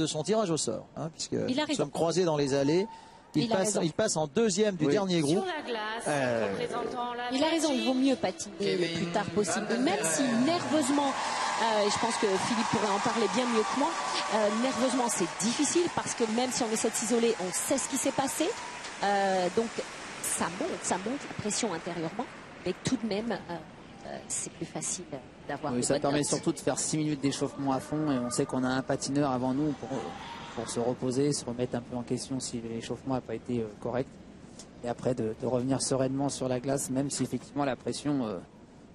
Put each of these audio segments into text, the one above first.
de son tirage au sort, hein, puisque nous sommes croisés dans les allées. Il passe en deuxième du dernier groupe. Il a raison, il vaut mieux patiner le plus tard possible. Même si nerveusement, et je pense que Philippe pourrait en parler bien mieux que moi, nerveusement c'est difficile parce que même si on essaie de s'isoler, on sait ce qui s'est passé. Donc ça monte la pression intérieurement, mais tout de même c'est plus facile d'avoir ça permet surtout de faire 6 minutes d'échauffement à fond, et on sait qu'on a un patineur avant nous pour se reposer, se remettre un peu en question si l'échauffement n'a pas été correct, et après de revenir sereinement sur la glace, même si effectivement la pression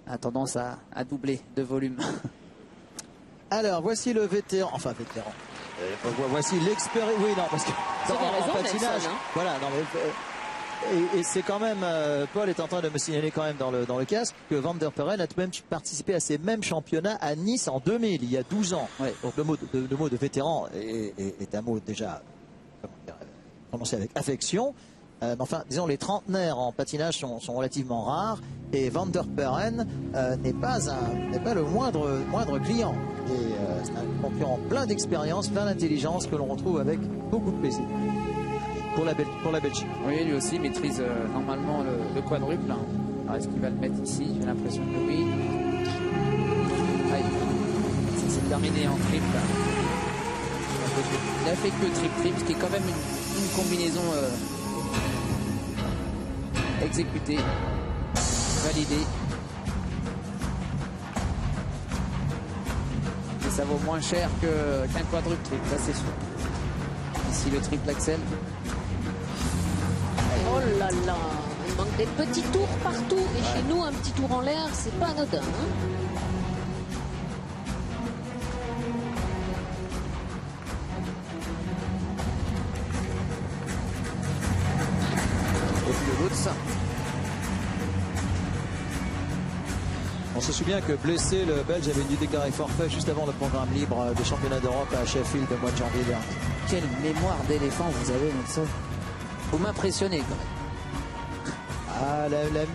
a tendance à doubler de volume. Alors voici le vétéran, voici l'expérience. Oui, non, parce que en patinage, Nelson, hein. voilà, non, mais, et c'est quand même, Paul est en train de me signaler quand même dans le casque que Van der Perren a tout de même participé à ces mêmes championnats à Nice en 2000, il y a 12 ans. Ouais. Donc le mot de vétéran est un mot déjà prononcé avec affection. Enfin, disons, les trentenaires en patinage sont relativement rares, et Van der Perren n'est pas le moindre client. Et c'est un concurrent plein d'expérience, plein d'intelligence que l'on retrouve avec beaucoup de plaisir. Pour la Belgique. Oui, lui aussi maîtrise normalement le quadruple. Hein. Alors, est-ce qu'il va le mettre ici? J'ai l'impression que oui. Ça s'est terminé en triple. Il a fait que triple, ce qui est quand même une combinaison exécutée, validée. Et ça vaut moins cher qu'un quadruple triple, ça c'est sûr. Ici le triple axel. Oh là là, il manque des petits tours partout. Et chez nous, un petit tour en l'air, c'est pas anodin. Hein. Et puis le Lutz. On se souvient que blessé, le Belge avait dû déclarer forfait juste avant le programme libre des championnats d'Europe à Sheffield au mois de janvier dernier. Quelle mémoire d'éléphant vous avez, Nelson. Vous m'impressionnez quand même. Ah,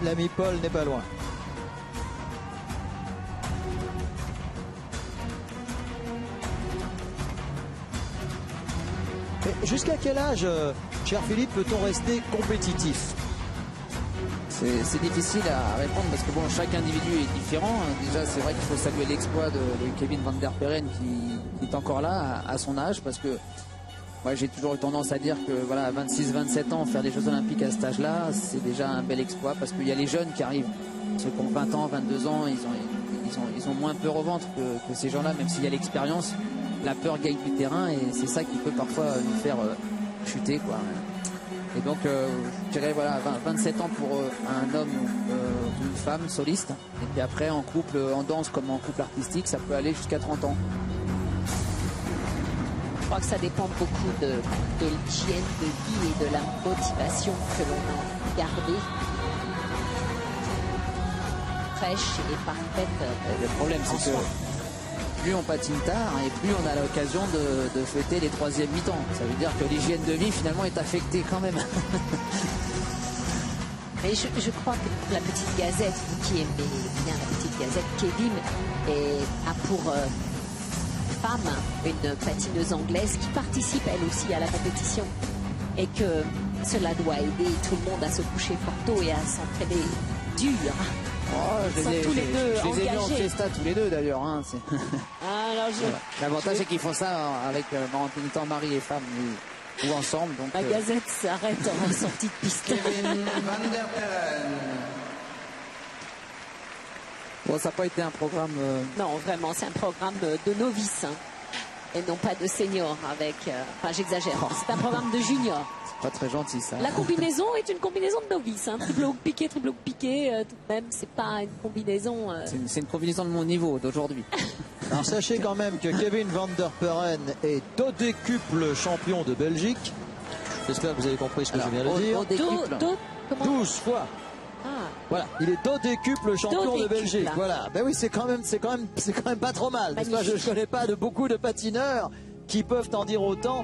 l'ami Paul n'est pas loin. Jusqu'à quel âge, cher Philippe, peut-on rester compétitif? C'est difficile à répondre parce que bon, chaque individu est différent. Déjà, c'est vrai qu'il faut saluer l'exploit de Kevin Van der Perren qui est encore là à son âge, parce que moi, j'ai toujours eu tendance à dire que voilà, à 26-27 ans, faire des Jeux Olympiques à cet âge-là, c'est déjà un bel exploit, parce qu'il y a les jeunes qui arrivent. Ceux qui ont 20 ans, 22 ans, ils ont moins peur au ventre que ces gens-là, même s'il y a l'expérience. La peur gagne du terrain, et c'est ça qui peut parfois nous faire chuter, quoi. Et donc, je dirais, voilà, 27 ans pour un homme ou une femme soliste. Et puis après, en couple, en danse comme en couple artistique, ça peut aller jusqu'à 30 ans. Je crois que ça dépend beaucoup de l'hygiène de vie et de la motivation que l'on a gardée. Fraîche et parfaite. Le problème, c'est que plus on patine tard et plus on a l'occasion de fêter les troisièmes mi-temps. Ça veut dire que l'hygiène de vie finalement est affectée quand même. Mais je crois que la petite gazette, vous qui aimez bien la petite gazette, Kevin a pour femme une patineuse anglaise qui participe elle aussi à la compétition, et que cela doit aider tout le monde à se coucher fort tôt et à s'entraîner dur. Oh, je les ai vus en fiesta tous les deux d'ailleurs. Hein, L'avantage c'est qu'ils font ça avec en étant mari et femme ou ensemble. Donc, la gazette s'arrête en sortie de piste. Kevin Van der Perren. Bon, ça n'a pas été un programme... Non, vraiment, c'est un programme de novices. Hein, et non pas de seniors avec... Enfin, j'exagère. C'est un programme de juniors. Pas très gentil ça. La combinaison est une combinaison de novices, hein. Triple hook piqué, tout de même, c'est pas une combinaison. C'est une combinaison de mon niveau d'aujourd'hui. Alors sachez quand même que Kevin Van der Perren est dodécuple champion de Belgique. J'espère que vous avez compris ce que je viens de dire. 12 fois. Ah. Voilà, il est dodécuple champion de Belgique. Voilà, ben oui, c'est quand même pas trop mal. Je connais pas beaucoup de patineurs qui peuvent en dire autant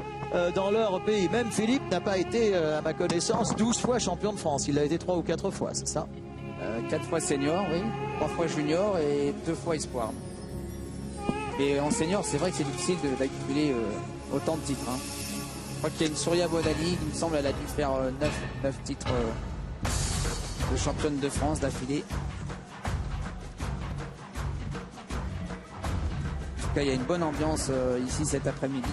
dans leur pays. Même Philippe n'a pas été, à ma connaissance, 12 fois champion de France. Il a été 3 ou 4 fois, c'est ça? 4 fois senior, oui. 3 fois junior et 2 fois espoir. Mais en senior, c'est vrai que c'est difficile d'accumuler autant de titres. Hein. Je crois qu'il y a une Souria Bodani, il me semble, elle a dû faire 9 titres de championne de France d'affilée. En tout cas, il y a une bonne ambiance ici cet après-midi.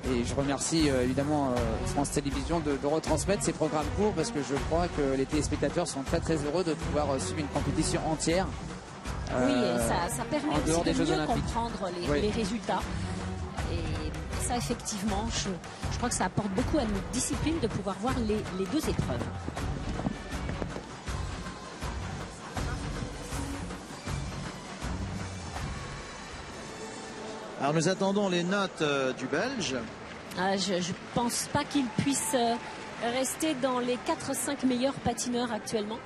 Et je remercie évidemment France Télévisions de retransmettre ces programmes courts parce que je crois que les téléspectateurs sont très très heureux de pouvoir suivre une compétition entière. Oui, et ça permet en dehors aussi des de Jeux mieux Olympiques. comprendre les résultats. Et ça, effectivement, je crois que ça apporte beaucoup à notre discipline de pouvoir voir les deux épreuves. Alors nous attendons les notes du Belge. Je ne pense pas qu'il puisse rester dans les 4-5 meilleurs patineurs actuellement.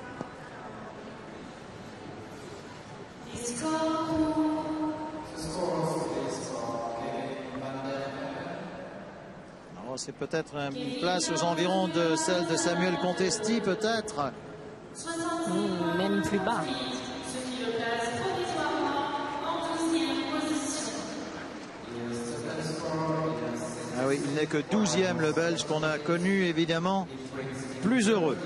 Alors c'est peut-être une place aux environs de celle de Samuel Contesti, peut-être. Même plus bas. Ah oui, il n'est que 12e le Belge qu'on a connu évidemment plus heureux.